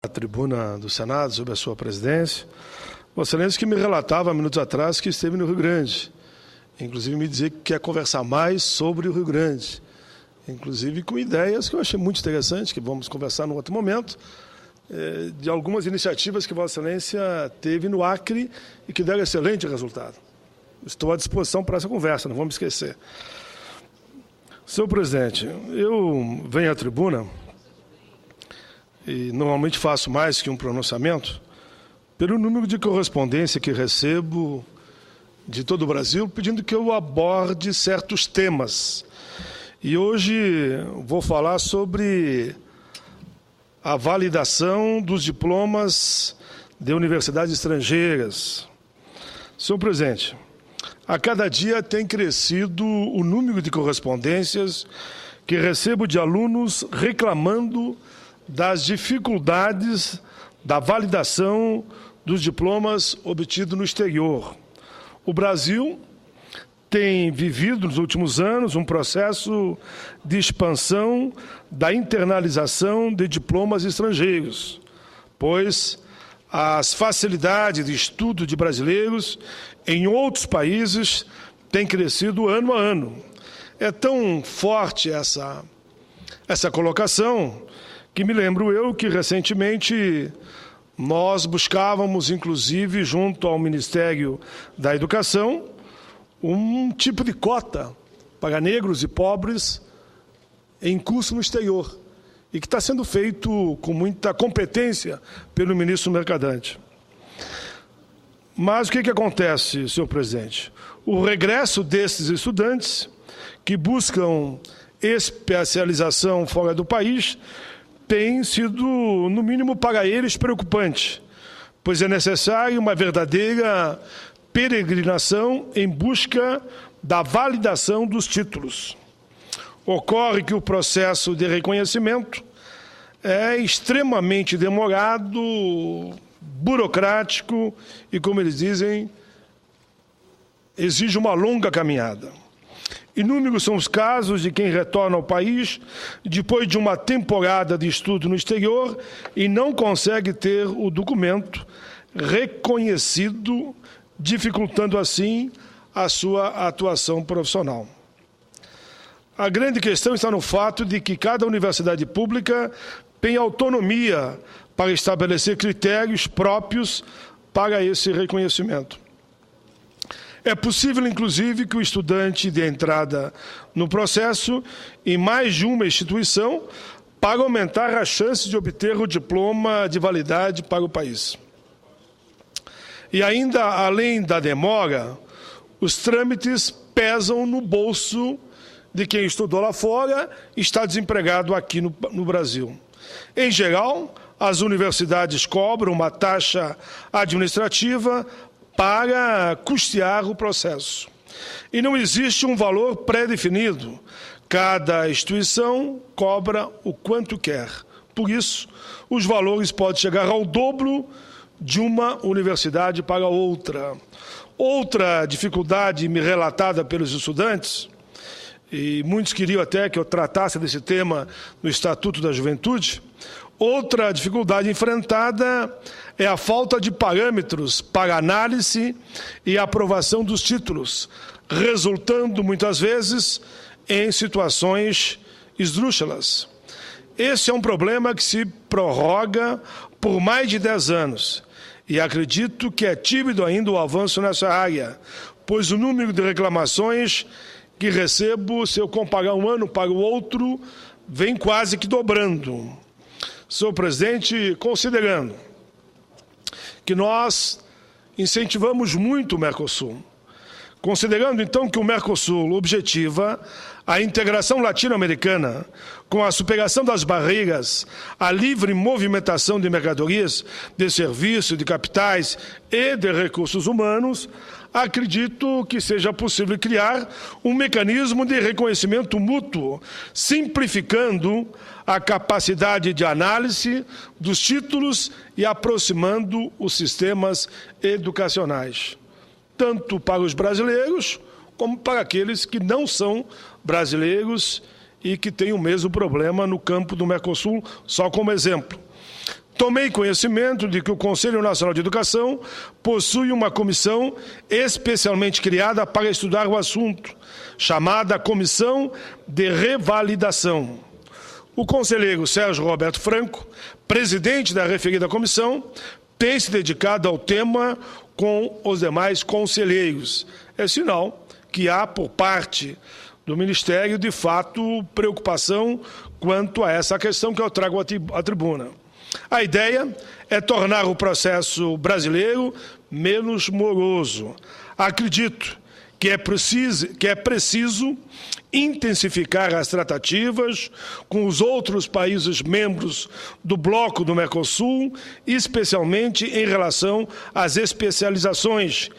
A tribuna do Senado, sob a sua presidência, Vossa Excelência que me relatava, minutos atrás, que esteve no Rio Grande. Inclusive me dizia que quer conversar mais sobre o Rio Grande. Inclusive com ideias que eu achei muito interessantes, que vamos conversar num outro momento, de algumas iniciativas que Vossa Excelência teve no Acre e que deram excelente resultado. Estou à disposição para essa conversa, não vamos esquecer. Senhor presidente, eu venho à tribuna e normalmente faço mais que um pronunciamento pelo número de correspondência que recebo de todo o Brasil, pedindo que eu aborde certos temas. E hoje vou falar sobre a validação dos diplomas de universidades estrangeiras. Senhor presidente, a cada dia tem crescido o número de correspondências que recebo de alunos reclamando das dificuldades da validação dos diplomas obtidos no exterior. O Brasil tem vivido nos últimos anos um processo de expansão da internalização de diplomas estrangeiros, pois as facilidades de estudo de brasileiros em outros países têm crescido ano a ano. É tão forte essa colocação que me lembro eu que recentemente nós buscávamos, inclusive, junto ao Ministério da Educação, um tipo de cota para negros e pobres em curso no exterior, e que está sendo feito com muita competência pelo ministro Mercadante. Mas o que acontece, senhor presidente? O regresso desses estudantes que buscam especialização fora do país tem sido, no mínimo para eles, preocupante, pois é necessário uma verdadeira peregrinação em busca da validação dos títulos. Ocorre que o processo de reconhecimento é extremamente demorado, burocrático e, como eles dizem, exige uma longa caminhada. Inúmeros são os casos de quem retorna ao país depois de uma temporada de estudo no exterior e não consegue ter o documento reconhecido, dificultando assim a sua atuação profissional. A grande questão está no fato de que cada universidade pública tem autonomia para estabelecer critérios próprios para esse reconhecimento. É possível, inclusive, que o estudante dê entrada no processo em mais de uma instituição para aumentar a chance de obter o diploma de validade para o país. E ainda, além da demora, os trâmites pesam no bolso de quem estudou lá fora e está desempregado aqui no Brasil. Em geral, as universidades cobram uma taxa administrativa para custear o processo. E não existe um valor pré-definido. Cada instituição cobra o quanto quer. Por isso, os valores podem chegar ao dobro de uma universidade para outra. Outra dificuldade me relatada pelos estudantes, e muitos queriam até que eu tratasse desse tema no Estatuto da Juventude, outra dificuldade enfrentada é a falta de parâmetros para análise e aprovação dos títulos, resultando, muitas vezes, em situações esdrúxulas. Esse é um problema que se prorroga por mais de 10 anos e acredito que é tímido ainda o avanço nessa área, pois o número de reclamações que recebo, se eu comparar um ano para o outro, vem quase que dobrando. Senhor presidente, considerando que nós incentivamos muito o Mercosul, considerando então que o Mercosul objetiva a integração latino-americana com a superação das barreiras à livre movimentação de mercadorias, de serviços, de capitais e de recursos humanos, acredito que seja possível criar um mecanismo de reconhecimento mútuo, simplificando a capacidade de análise dos títulos e aproximando os sistemas educacionais, tanto para os brasileiros como para aqueles que não são brasileiros e que têm o mesmo problema no campo do Mercosul, só como exemplo. tomei conhecimento de que o Conselho Nacional de Educação possui uma comissão especialmente criada para estudar o assunto, chamada Comissão de Revalidação. O conselheiro Sérgio Roberto Franco, presidente da referida comissão, tem se dedicado ao tema com os demais conselheiros. É sinal que há, por parte do Ministério, de fato, preocupação quanto a essa questão que eu trago à tribuna. A ideia é tornar o processo brasileiro menos moroso. Acredito que é preciso intensificar as tratativas com os outros países membros do bloco do Mercosul, especialmente em relação às especializações,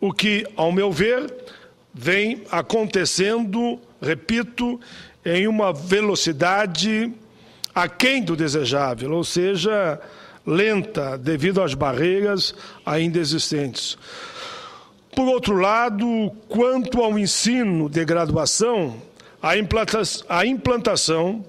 o que, ao meu ver, vem acontecendo, repito, em uma velocidade aquém do desejável, ou seja, lenta, devido às barreiras ainda existentes. Por outro lado, quanto ao ensino de graduação, a implantação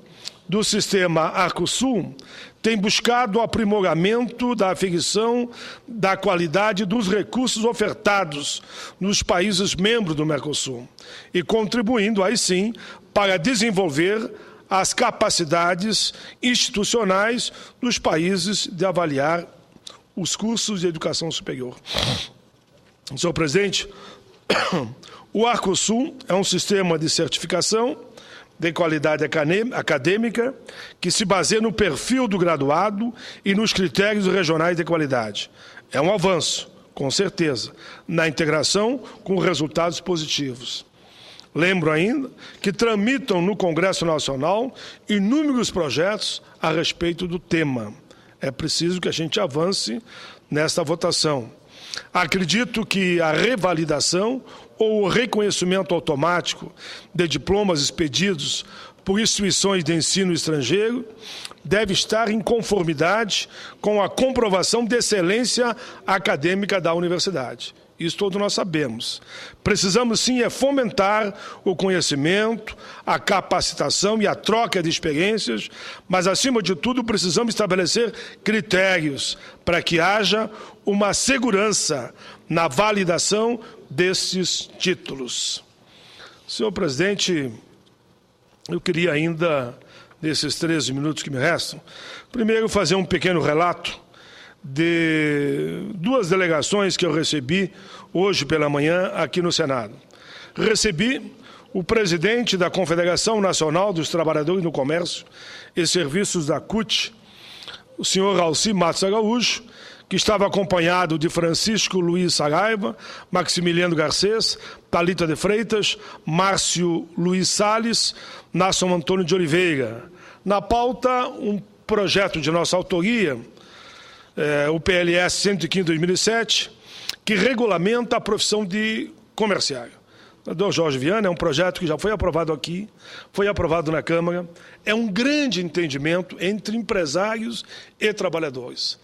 do sistema Arcosul tem buscado o aprimoramento da aferição da qualidade dos recursos ofertados nos países membros do Mercosul e contribuindo, aí sim, para desenvolver as capacidades institucionais dos países de avaliar os cursos de educação superior. Senhor presidente, o Arcosul é um sistema de certificação de qualidade acadêmica que se baseia no perfil do graduado e nos critérios regionais de qualidade. É um avanço, com certeza, na integração com resultados positivos. Lembro ainda que tramitam no Congresso Nacional inúmeros projetos a respeito do tema. É preciso que a gente avance nesta votação. Acredito que a revalidação ou o reconhecimento automático de diplomas expedidos por instituições de ensino estrangeiro deve estar em conformidade com a comprovação de excelência acadêmica da universidade. Isso todos nós sabemos. Precisamos, sim, fomentar o conhecimento, a capacitação e a troca de experiências, mas, acima de tudo, precisamos estabelecer critérios para que haja uma segurança na validação desses títulos. Senhor presidente, eu queria ainda, nesses 13 minutos que me restam, primeiro fazer um pequeno relato de duas delegações que eu recebi hoje pela manhã aqui no Senado. Recebi o presidente da Confederação Nacional dos Trabalhadores no Comércio e Serviços da CUT, o senhor Alci Matos Araújo, que estava acompanhado de Francisco Luiz Saraiva, Maximiliano Garcês, Thalita de Freitas, Márcio Luiz Salles, Nason Antônio de Oliveira. Na pauta, um projeto de nossa autoria, o PLS 115/2007, que regulamenta a profissão de comerciário. Dr. Jorge Viana, é um projeto que já foi aprovado aqui, foi aprovado na Câmara, é um grande entendimento entre empresários e trabalhadores.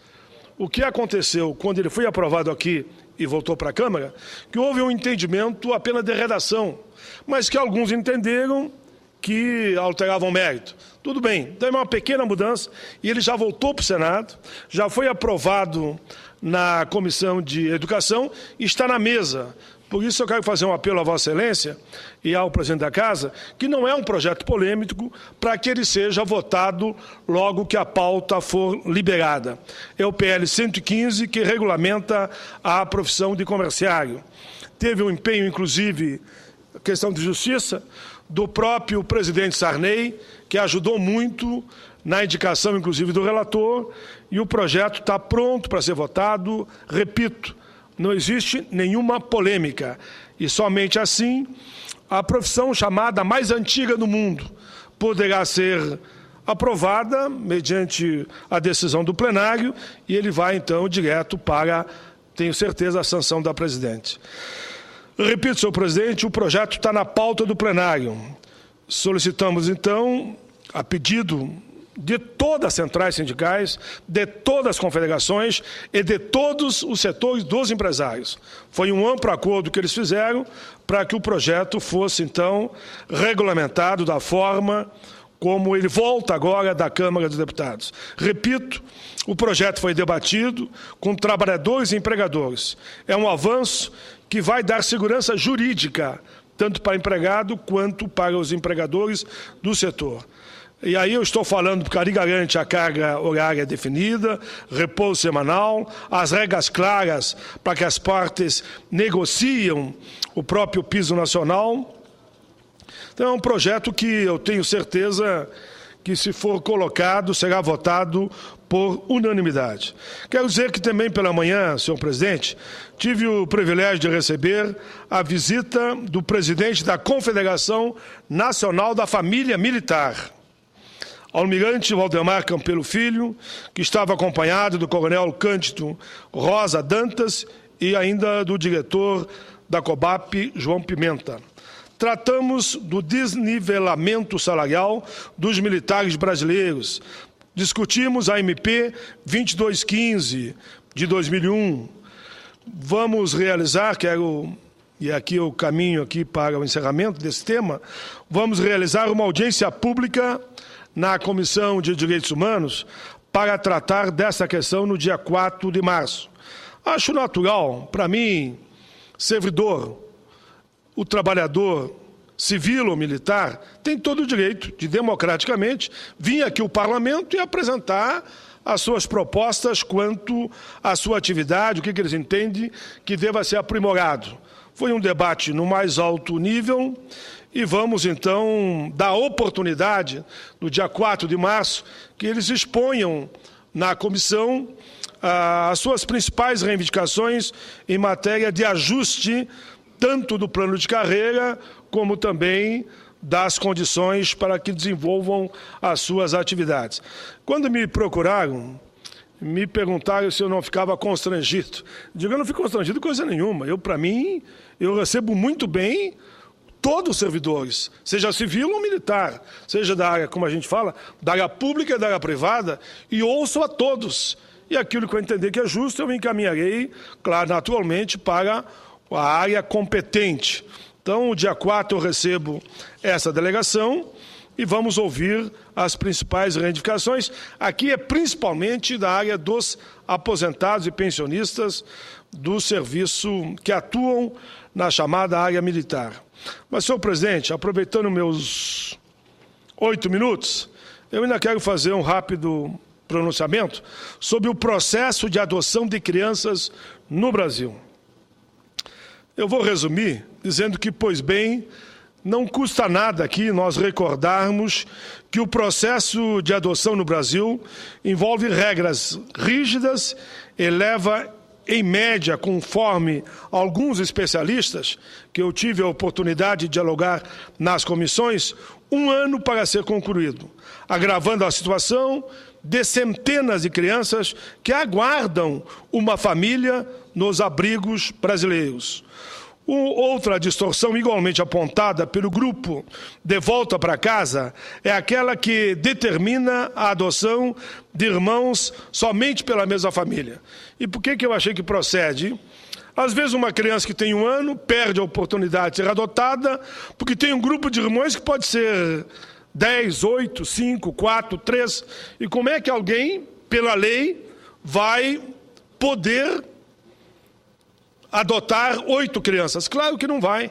O que aconteceu quando ele foi aprovado aqui e voltou para a Câmara, que houve um entendimento apenas de redação, mas que alguns entenderam que alteravam mérito. Tudo bem, teve uma pequena mudança e ele já voltou para o Senado, já foi aprovado na Comissão de Educação e está na mesa. Por isso eu quero fazer um apelo à Vossa Excelência e ao presidente da Casa, que não é um projeto polêmico, para que ele seja votado logo que a pauta for liberada. É o PL 115, que regulamenta a profissão de comerciário. Teve um empenho, inclusive, questão de justiça, do próprio presidente Sarney, que ajudou muito na indicação, inclusive, do relator, e o projeto está pronto para ser votado. Repito, não existe nenhuma polêmica, e somente assim a profissão chamada mais antiga do mundo poderá ser aprovada mediante a decisão do plenário, e ele vai, então, direto para, tenho certeza, a sanção da presidente. Repito, senhor presidente, o projeto está na pauta do plenário. Solicitamos, então, a pedido de todas as centrais sindicais, de todas as confederações e de todos os setores dos empresários. Foi um amplo acordo que eles fizeram para que o projeto fosse, então, regulamentado da forma como ele volta agora da Câmara dos Deputados. Repito, o projeto foi debatido com trabalhadores e empregadores. É um avanço que vai dar segurança jurídica, tanto para empregado quanto para os empregadores do setor. E aí eu estou falando porque ali garante a carga horária definida, repouso semanal, as regras claras para que as partes negociam o próprio piso nacional. Então é um projeto que eu tenho certeza que, se for colocado, será votado por unanimidade. Quero dizer que também pela manhã, senhor presidente, tive o privilégio de receber a visita do presidente da Confederação Nacional da Família Militar, Almirante Valdemar Campelo Filho, que estava acompanhado do coronel Cândido Rosa Dantas e ainda do diretor da COBAP, João Pimenta. Tratamos do desnivelamento salarial dos militares brasileiros. Discutimos a MP 2215 de 2001. Vamos realizar, e aqui eu caminho aqui para o encerramento desse tema, vamos realizar uma audiência pública na Comissão de Direitos Humanos para tratar dessa questão no dia 4 de março. Acho natural, para mim, servidor, o trabalhador civil ou militar tem todo o direito de, democraticamente, vir aqui ao Parlamento e apresentar as suas propostas quanto à sua atividade, o que eles entendem que deva ser aprimorado. Foi um debate no mais alto nível e vamos, então, dar oportunidade, no dia 4 de março, que eles exponham na comissão as suas principais reivindicações em matéria de ajuste tanto do plano de carreira, como também das condições para que desenvolvam as suas atividades. Quando me procuraram, me perguntaram se eu não ficava constrangido. Digo, eu não fico constrangido coisa nenhuma. Para mim, eu recebo muito bem todos os servidores, seja civil ou militar, seja da área, como a gente fala, da área pública e da área privada, e ouço a todos. E aquilo que eu entender que é justo, eu me encaminharei, claro, naturalmente, para a área competente. Então, o dia 4 eu recebo essa delegação e vamos ouvir as principais reivindicações. Aqui é principalmente da área dos aposentados e pensionistas do serviço que atuam na chamada área militar. Mas, senhor presidente, aproveitando meus 8 minutos, eu ainda quero fazer um rápido pronunciamento sobre o processo de adoção de crianças no Brasil. Eu vou resumir dizendo que, pois bem, não custa nada aqui nós recordarmos que o processo de adoção no Brasil envolve regras rígidas e leva, em média, conforme alguns especialistas, que eu tive a oportunidade de dialogar nas comissões, 1 ano para ser concluído, agravando a situação de centenas de crianças que aguardam uma família nos abrigos brasileiros. Outra distorção igualmente apontada pelo grupo De Volta para Casa é aquela que determina a adoção de irmãos somente pela mesma família. E por que eu achei que procede? Às vezes uma criança que tem 1 ano perde a oportunidade de ser adotada porque tem um grupo de irmãos que pode ser 10, 8, 5, 4, 3. E como é que alguém, pela lei, vai poder adotar 8 crianças? Claro que não vai.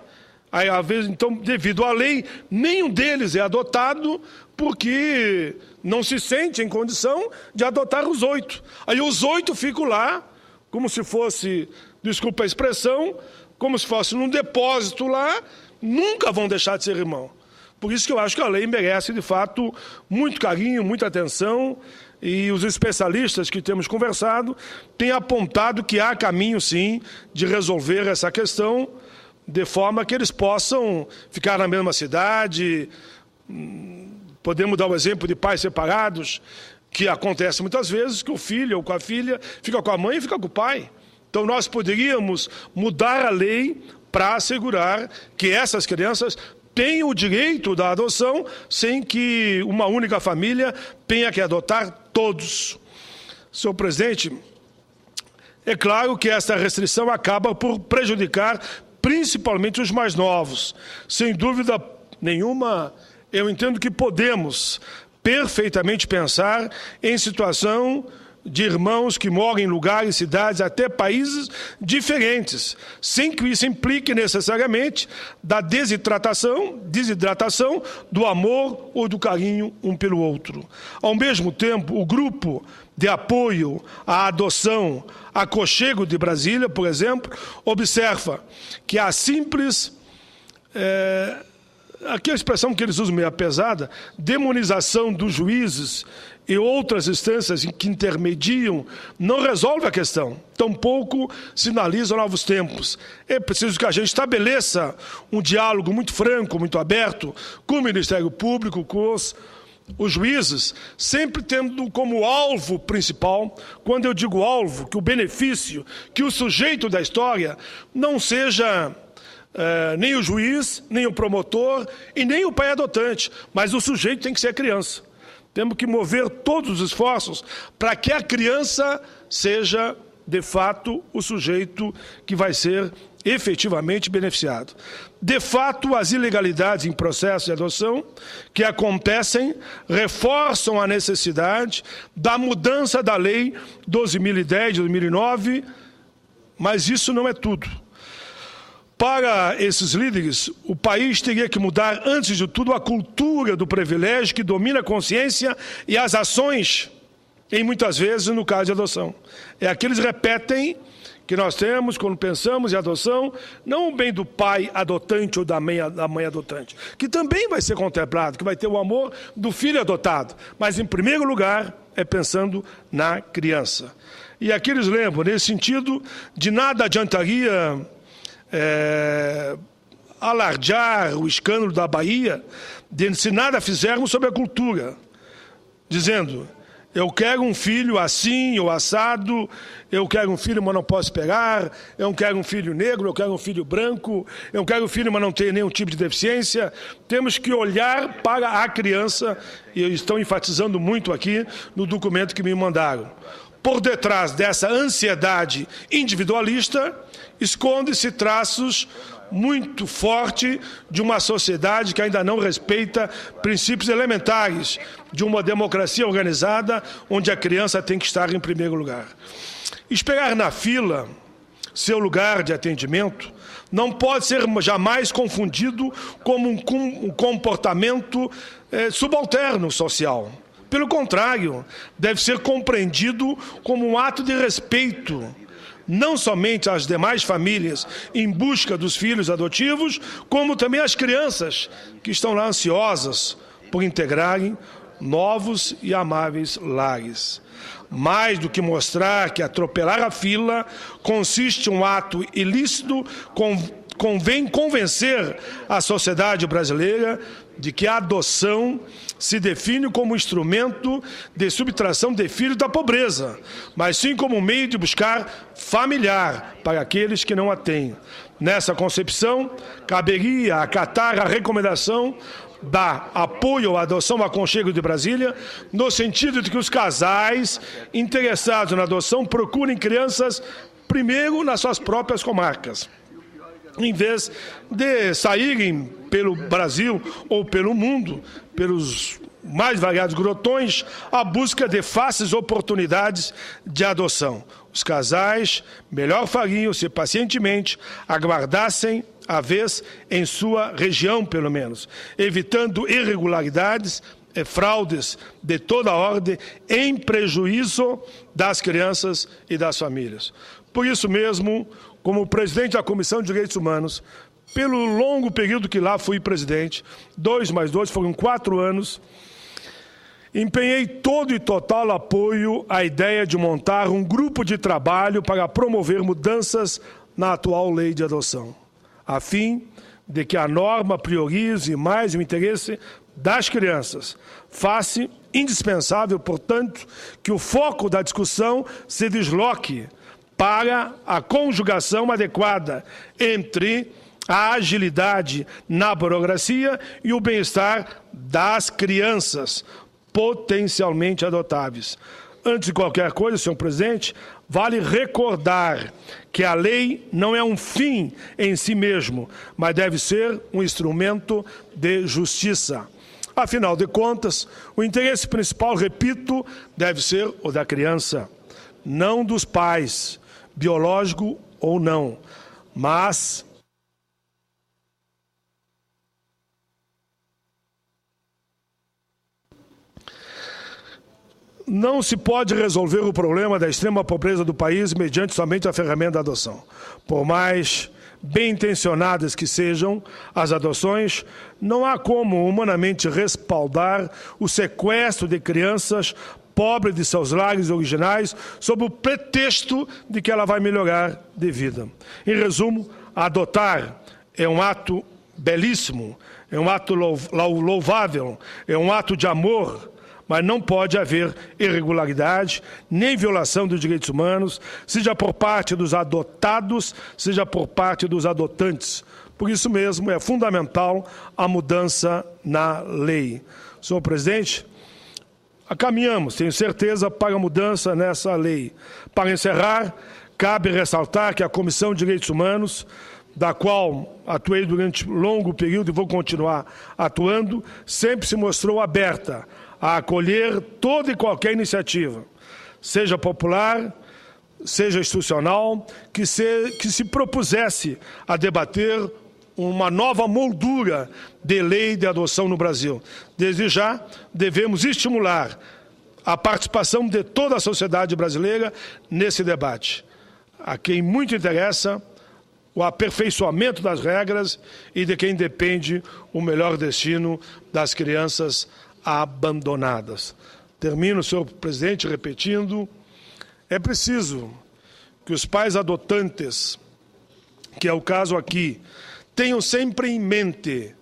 Aí, às vezes, então, devido à lei, nenhum deles é adotado porque não se sente em condição de adotar os 8. Aí os 8 ficam lá, como se fosse, desculpa a expressão, como se fosse num depósito lá, nunca vão deixar de ser irmão. Por isso que eu acho que a lei merece, de fato, muito carinho, muita atenção, e os especialistas que temos conversado têm apontado que há caminho, sim, de resolver essa questão, de forma que eles possam ficar na mesma cidade. Podemos dar o exemplo de pais separados, que acontece muitas vezes, que o filho ou com a filha fica com a mãe e fica com o pai. Então, nós poderíamos mudar a lei para assegurar que essas crianças tem o direito da adoção sem que uma única família tenha que adotar todos. Senhor presidente, é claro que esta restrição acaba por prejudicar principalmente os mais novos. Sem dúvida nenhuma, eu entendo que podemos perfeitamente pensar em situação de irmãos que moram em lugares, cidades, até países diferentes, sem que isso implique necessariamente da desidratação do amor ou do carinho um pelo outro. Ao mesmo tempo, o grupo de apoio à adoção Aconchego de Brasília, por exemplo, observa que a simples... aqui a expressão que eles usam meio pesada, demonização dos juízes e outras instâncias que intermediam, não resolve a questão, tampouco sinaliza novos tempos. É preciso que a gente estabeleça um diálogo muito franco, muito aberto com o Ministério Público, com os juízes, sempre tendo como alvo principal, quando eu digo alvo, que o benefício, que o sujeito da história não seja... nem o juiz, nem o promotor e nem o pai adotante, mas o sujeito tem que ser a criança. Temos que mover todos os esforços para que a criança seja, de fato, o sujeito que vai ser efetivamente beneficiado. De fato, as ilegalidades em processo de adoção que acontecem reforçam a necessidade da mudança da Lei 12.010 de 2009, mas isso não é tudo. Para esses líderes, o país teria que mudar, antes de tudo, a cultura do privilégio que domina a consciência e as ações, e muitas vezes, no caso de adoção. É aqueles repetem que nós temos quando pensamos em adoção, não o bem do pai adotante ou da mãe adotante, que também vai ser contemplado, que vai ter o amor do filho adotado, mas, em primeiro lugar, é pensando na criança. E aqui eles lembram, nesse sentido, de nada adiantaria... alardear o escândalo da Bahia, se nada fizermos sobre a cultura, dizendo, eu quero um filho assim ou assado, eu quero um filho, mas não posso pegar, eu quero um filho negro, eu quero um filho branco, eu quero um filho, mas não tenho nenhum tipo de deficiência. Temos que olhar para a criança, e estão enfatizando muito aqui no documento que me mandaram. Por detrás dessa ansiedade individualista, esconde-se traços muito fortes de uma sociedade que ainda não respeita princípios elementares de uma democracia organizada, onde a criança tem que estar em primeiro lugar. Esperar na fila, seu lugar de atendimento, não pode ser jamais confundido como um comportamento subalterno social. Pelo contrário, deve ser compreendido como um ato de respeito, não somente às demais famílias em busca dos filhos adotivos, como também às crianças que estão lá ansiosas por integrarem novos e amáveis lares. Mais do que mostrar que atropelar a fila consiste em um ato ilícito, convém convencer a sociedade brasileira de que a adoção se define como instrumento de subtração de filhos da pobreza, mas sim como meio de buscar familiar para aqueles que não a têm. Nessa concepção, caberia acatar a recomendação da apoio à adoção Aconchego de Brasília, no sentido de que os casais interessados na adoção procurem crianças primeiro nas suas próprias comarcas, em vez de saírem pelo Brasil ou pelo mundo, pelos mais variados grotões, à busca de fáceis oportunidades de adoção. Os casais melhor fariam se pacientemente aguardassem a vez em sua região, pelo menos, evitando irregularidades e fraudes de toda ordem em prejuízo das crianças e das famílias. Por isso mesmo, como presidente da Comissão de Direitos Humanos, pelo longo período que lá fui presidente, 2 mais 2 foram 4 anos, empenhei todo e total apoio à ideia de montar um grupo de trabalho para promover mudanças na atual lei de adoção, a fim de que a norma priorize mais o interesse das crianças. Faz-se indispensável, portanto, que o foco da discussão se desloque para a conjugação adequada entre a agilidade na burocracia e o bem-estar das crianças potencialmente adotáveis. Antes de qualquer coisa, senhor presidente, vale recordar que a lei não é um fim em si mesmo, mas deve ser um instrumento de justiça. Afinal de contas, o interesse principal, repito, deve ser o da criança, não dos pais, biológico ou não, mas não se pode resolver o problema da extrema pobreza do país mediante somente a ferramenta da adoção. Por mais bem intencionadas que sejam as adoções, não há como humanamente respaldar o sequestro de crianças pobres de seus lares originais sob o pretexto de que ela vai melhorar de vida. Em resumo, adotar é um ato belíssimo, é um ato louvável, é um ato de amor, mas não pode haver irregularidade, nem violação dos direitos humanos, seja por parte dos adotados, seja por parte dos adotantes. Por isso mesmo, é fundamental a mudança na lei. Senhor presidente, caminhamos, tenho certeza, para a mudança nessa lei. Para encerrar, cabe ressaltar que a Comissão de Direitos Humanos, da qual atuei durante longo período e vou continuar atuando, sempre se mostrou aberta a acolher toda e qualquer iniciativa, seja popular, seja institucional, que se propusesse a debater uma nova moldura de lei de adoção no Brasil. Desde já, devemos estimular a participação de toda a sociedade brasileira nesse debate. A quem muito interessa o aperfeiçoamento das regras e de quem depende o melhor destino das crianças abandonadas. Termino, senhor presidente, repetindo, é preciso que os pais adotantes, que é o caso aqui, tenham sempre em mente,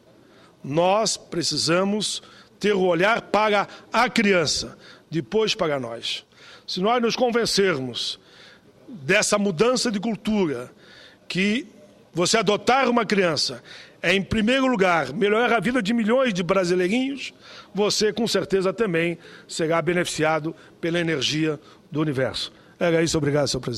nós precisamos ter o olhar para a criança, depois para nós. Se nós nos convencermos dessa mudança de cultura, que você adotar uma criança é, em primeiro lugar, melhorar a vida de milhões de brasileirinhos, você, com certeza, também será beneficiado pela energia do universo. Era isso. Obrigado, senhor presidente.